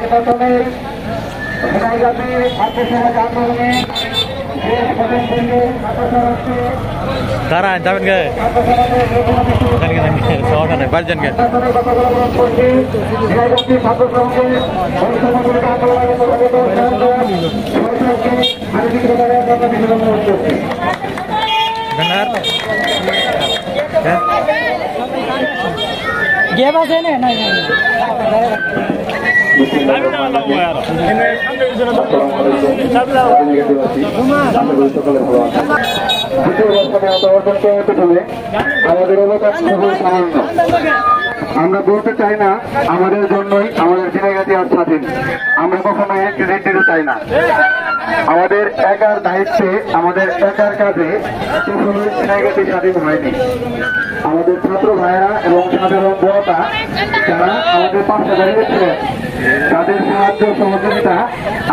নির্বাচনের ঝিনাইগাতি ছাত্র সমাজ আন্দোলনে কারা যাবেন গে বাড়ি যান গে गे बसे ने नहीं আমাদের এলাকা খুবই সামান্য। আমরা বলতে চাই না আমাদের জন্যই আমাদের ঝিনাইগাতি আর স্বাধীন, আমরা কখনো ক্রেডিট চাই না। আমাদের একার দায়িত্বে আমাদের একার কাজে কখনোই ঝিনাইগাতি স্বাধীন হয়নি। আমাদের ছাত্র ভাইয়েরা এবং সাধারণ জনতা যারা আমাদের পাশে দাঁড়িয়েছিলেন তাদের সাহায্য সহযোগিতা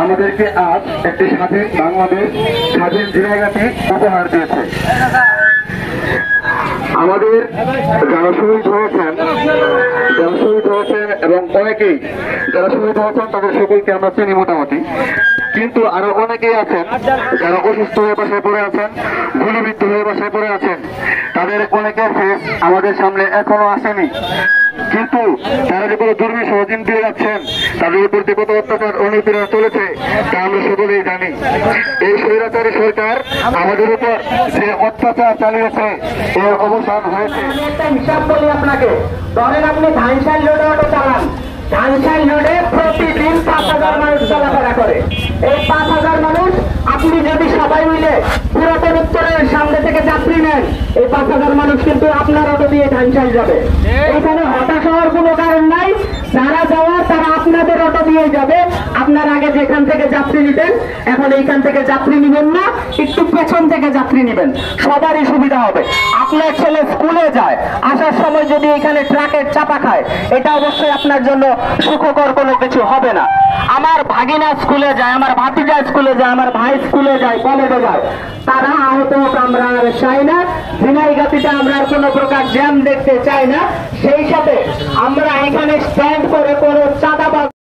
আমাদেরকে আজ একটি স্বাধীন বাংলাদেশ, স্বাধীন ঝিনাইগাতি উপহার দিয়েছে। আমাদের যারা শহীদ হয়েছেন এবং অনেকেই যারা শহীদ হয়েছেন তাদের সকলকে আমরা চিনি মোটামুটি, কিন্তু আরো অনেকেই আছেন যারা অসুস্থ হয়ে বাসায় পড়ে আছেন, গুলিবিদ্ধ হয়ে বাসায় পড়ে আছেন। তাদের অনেকের ফেস আমাদের সামনে এখনো আসেনি, কিন্তু তারা যে কোনো দুর্বিষ দিন দিয়ে যাচ্ছেন, তাদের উপর যে কত অত্যাচার অনুপীড়ন চলেছে তা আমরা সকলেই জানি। এই স্বৈরাচারী সরকার আমাদের উপর যে অত্যাচার চালিয়েছে এর অবসান হয়েছে। একটা হিসাব বলি আপনাকে, ধরেন আপনি ধানশাল রোডে অটো চালান, ধানশাল রোডে প্রতিদিন 5,000 মানুষ চলাফেরা করে। এই 5,000 মানুষ আপনি যদি সবাই মিলে পুরাতন উত্তরের সামনে থেকে যাত্রী নেন, এই 5,000 মানুষ কিন্তু আপনার অটো দিয়ে ধানশাল যাবে। এখানে হতাশ হওয়ার কোনো কারণ নাই, যারা যাওয়ার তারা আপনাদের অটো দিয়ে যাবে। আপনার আগে যেখান থেকে যাত্রী নিতেন এখন এইখান থেকে যাত্রী নিবেন না, একটু পেছন থেকে যাত্রী নিবেন, সবারই সুবিধা হবে। আপনার ছেলে স্কুলে যায়, আসার সময় যদি এখানে ট্রাকের চাপা খায়, এটা অবশ্যই আপনার জন্য সুখকর কোনো কিছু হবে না। আমার ভাগিনা স্কুলে যায়, আমার ভাতিজা স্কুলে যায়, আমার ভাই স্কুলে যায়, কলেজে যায়, তারা আহত হোক আমরা আর চাই না। ঝিনাইগাতিতে আমরা আর কোনো প্রকার জ্যাম দেখতে চাই না। সেই সাথে আমরা এখানে স্ট্যান্ড করে কোনো চাঁদাবাজ